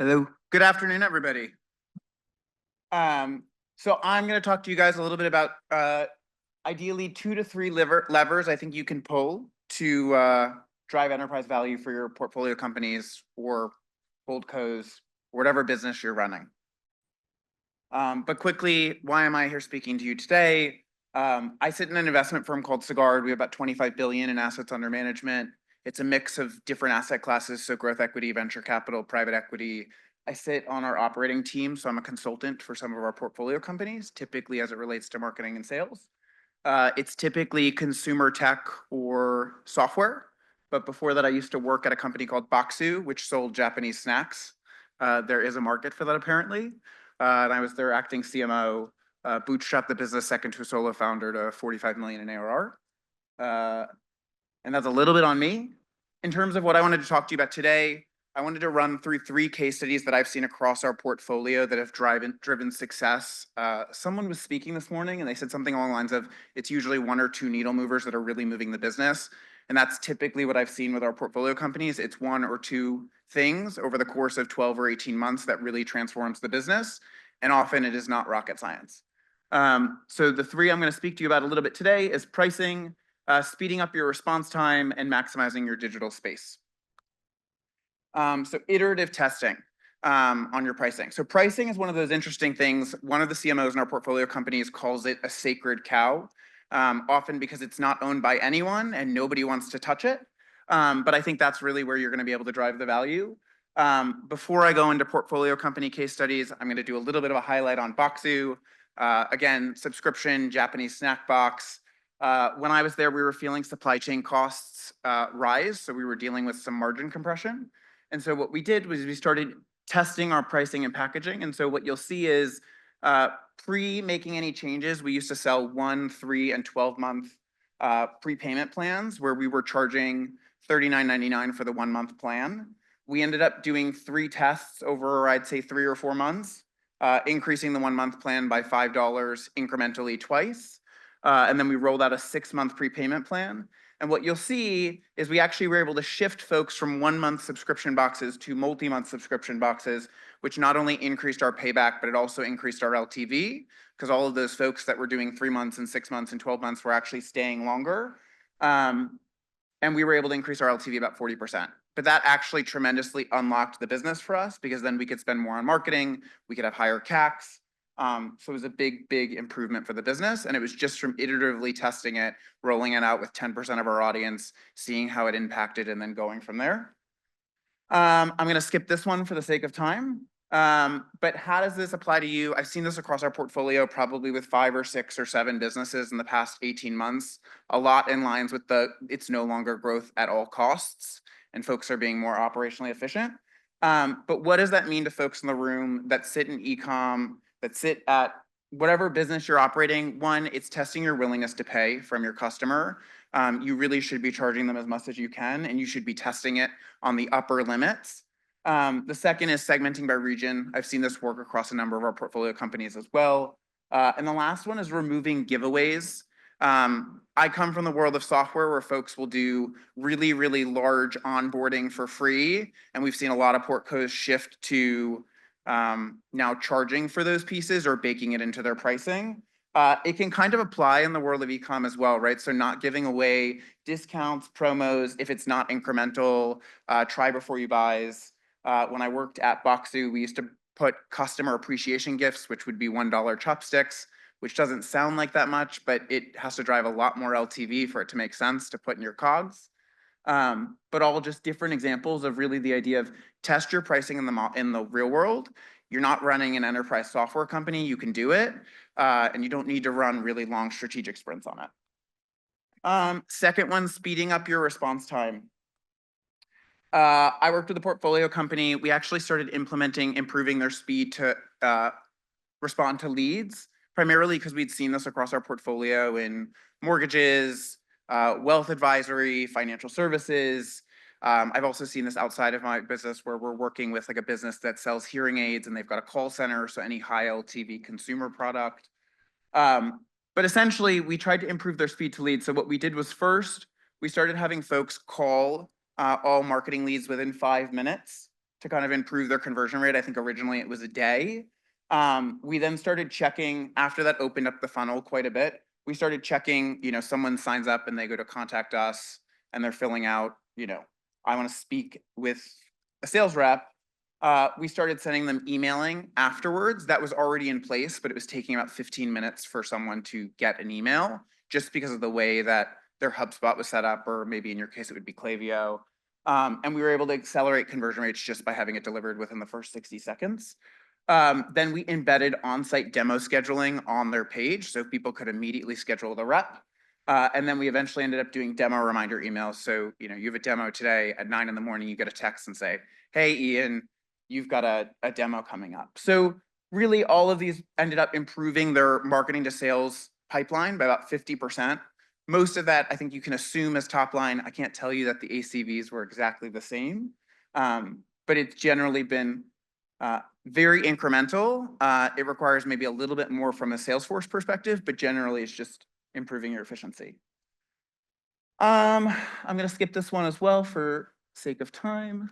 Hello. Good afternoon, everybody. So I'm going to talk to you guys a little bit about ideally 2 to 3 levers I think you can pull to drive enterprise value for your portfolio companies or holdcos, whatever business you're running. But quickly, why am I here speaking to you today? I sit in an investment firm called Sagard. We have about 25 billion in assets under management. It's a mix of different asset classes, so growth equity, venture capital, private equity. I sit on our operating team, so I'm a consultant for some of our portfolio companies, typically as it relates to marketing and sales. It's typically consumer tech or software. But before that, I used to work at a company called Baksu, which sold Japanese snacks. There is a market for that apparently. And I was their acting CMO, bootstrapped the business second to a solo founder to 45 million in ARR. And that's a little bit on me. In terms of what I wanted to talk to you about today, I wanted to run through 3 case studies that I've seen across our portfolio that have driven success. Someone was speaking this morning and they said something along the lines of, it's usually 1 or 2 needle movers that are really moving the business. And that's typically what I've seen with our portfolio companies. It's 1 or 2 things over the course of 12 or 18 months that really transforms the business. And often it is not rocket science. So the 3 I'm going to speak to you about a little bit today is pricing, speeding up your response time, and maximizing your digital space. So iterative testing on your pricing. So pricing is one of those interesting things. One of the CMOs in our portfolio companies calls it a sacred cow, often because it's not owned by anyone and nobody wants to touch it. But I think that's really where you're going to be able to drive the value. Before I go into portfolio company case studies, I'm going to do a little bit of a highlight on Baksu. Again, subscription, Japanese snack box. When I was there, we were feeling supply chain costs rise, so we were dealing with some margin compression. And so what we did was we started testing our pricing and packaging. And so what you'll see is pre-making any changes, we used to sell 1, 3, and 12-month prepayment plans where we were charging $39.99 for the 1-month plan. We ended up doing 3 tests over, I'd say, 3 or 4 months, increasing the 1-month plan by $5 incrementally twice. And then we rolled out a 6-month prepayment plan. And what you'll see is we actually were able to shift folks from 1-month subscription boxes to multi-month subscription boxes, which not only increased our payback, but it also increased our LTV, because all of those folks that were doing 3 months and 6 months and 12 months were actually staying longer. And we were able to increase our LTV about 40%. But that actually tremendously unlocked the business for us, because then we could spend more on marketing, we could have higher CACs. So it was a big, big improvement for the business. And it was just from iteratively testing it, rolling it out with 10% of our audience, seeing how it impacted, and then going from there. I'm going to skip this one for the sake of time. But how does this apply to you? I've seen this across our portfolio, probably with 5 or 6 or 7 businesses in the past 18 months, a lot in lines with it's no longer growth at all costs, and folks are being more operationally efficient. But what does that mean to folks in the room that sit in e-com, that sit at whatever business you're operating? 1, it's testing your willingness to pay from your customer. You really should be charging them as much as you can, and you should be testing it on the upper limits. The second is segmenting by region. I've seen this work across a number of our portfolio companies as well. And the last one is removing giveaways. I come from the world of software where folks will do really, really large onboarding for free. And we've seen a lot of portcos shift to now charging for those pieces or baking it into their pricing. It can kind of apply in the world of e-com as well, right? So not giving away discounts, promos, if it's not incremental, try before you buys. When I worked at Baksu, we used to put customer appreciation gifts, which would be $1 chopsticks, which doesn't sound like that much, but it has to drive a lot more LTV for it to make sense to put in your COGS. But all just different examples of really the idea of test your pricing in the real world. You're not running an enterprise software company, you can do it, and you don't need to run really long strategic sprints on it. Second one, speeding up your response time. I worked with a portfolio company. We actually started improving their speed to respond to leads, primarily because we'd seen this across our portfolio in mortgages, wealth advisory, financial services. I've also seen this outside of my business where we're working with like a business that sells hearing aids and they've got a call center, so any high LTV consumer product. But essentially, we tried to improve their speed to lead. So what we did was first, we started having folks call all marketing leads within 5 minutes. to kind of improve their conversion rate. I think originally it was a day. We then started checking, after that opened up the funnel quite a bit, we started checking, someone signs up and they go to contact us and they're filling out, I want to speak with a sales rep. We started sending them emailing afterwards. That was already in place, but it was taking about 15 minutes for someone to get an email just because of the way that their HubSpot was set up, or maybe in your case, it would be Klaviyo. And we were able to accelerate conversion rates just by having it delivered within the first 60 seconds. Then we embedded on-site demo scheduling on their page so people could immediately schedule the rep. And then we eventually ended up doing demo reminder emails. So, you have a demo today at 9 in the morning, you get a text and say, hey, Ian, you've got a demo coming up. So really all of these ended up improving their marketing to sales pipeline by about 50%. Most of that, I think you can assume as top line. I can't tell you that the ACVs were exactly the same, but it's generally been very incremental. It requires maybe a little bit more from a Salesforce perspective, but generally it's just improving your efficiency. I'm going to skip this one as well for sake of time.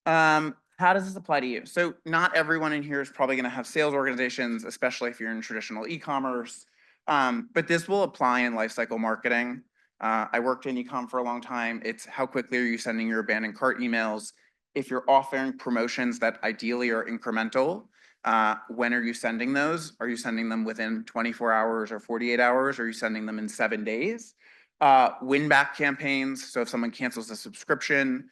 How does this apply to you? So not everyone in here is probably going to have sales organizations, especially if you're in traditional e-commerce, but this will apply in lifecycle marketing. I worked in e-com for a long time. It's how quickly are you sending your abandoned cart emails? If you're offering promotions that ideally are incremental, when are you sending those? Are you sending them within 24 hours or 48 hours? Or are you sending them in 7 days? Win back campaigns. So if someone cancels a subscription,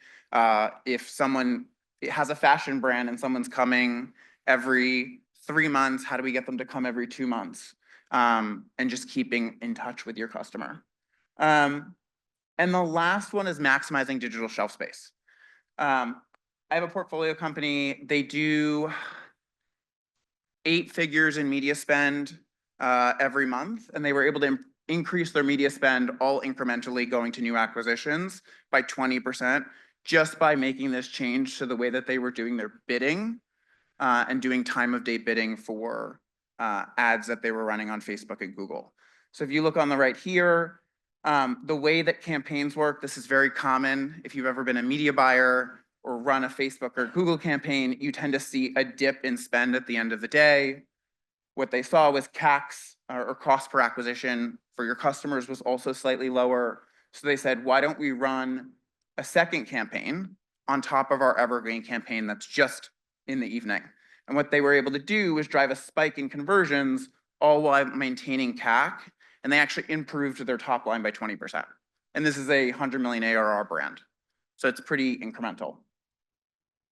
if someone has a fashion brand and someone's coming every 3 months, how do we get them to come every 2 months? And just keeping in touch with your customer. And the last one is maximizing digital shelf space. I have a portfolio company. They do 8 figures in media spend every month, and they were able to increase their media spend all incrementally going to new acquisitions by 20%, just by making this change to the way that they were doing their bidding and doing time of day bidding for ads that they were running on Facebook and Google. So if you look on the right here, the way that campaigns work, this is very common. If you've ever been a media buyer or run a Facebook or Google campaign, you tend to see a dip in spend at the end of the day. What they saw was CACs, or cost per acquisition for your customers, was also slightly lower. So they said, why don't we run a second campaign on top of our evergreen campaign that's just in the evening? And what they were able to do was drive a spike in conversions, all while maintaining CAC, and they actually improved their top line by 20%. And this is a 100 million ARR brand. So it's pretty incremental.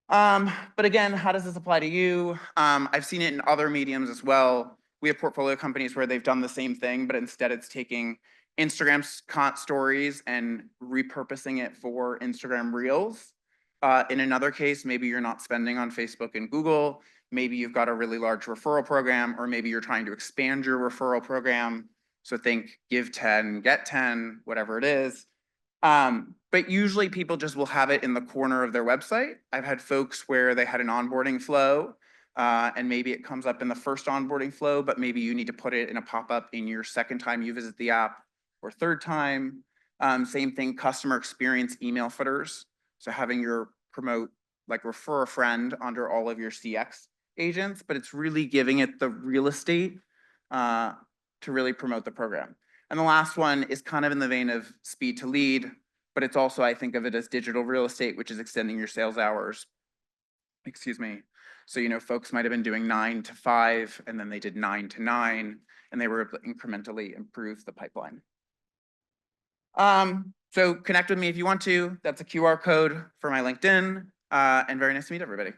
But again, how does this apply to you? I've seen it in other mediums as well. We have portfolio companies where they've done the same thing, but instead it's taking Instagram stories and repurposing it for Instagram Reels. In another case, maybe you're not spending on Facebook and Google. Maybe you've got a really large referral program, or maybe you're trying to expand your referral program. So think give 10, get 10, whatever it is. But usually people just will have it in the corner of their website. I've had folks where they had an onboarding flow, and maybe it comes up in the first onboarding flow, but maybe you need to put it in a pop-up in your second time you visit the app or third time. Same thing, customer experience email footers. So having your promote, like refer a friend under all of your CX agents, but it's really giving it the real estate to really promote the program. And the last one is kind of in the vein of speed to lead, but it's also, I think of it as digital real estate, which is extending your sales hours. Excuse me. So, folks might have been doing 9 to 5, and then they did 9 to 9, and they were able to incrementally improve the pipeline. So connect with me if you want to. That's a QR code for my LinkedIn, and very nice to meet everybody.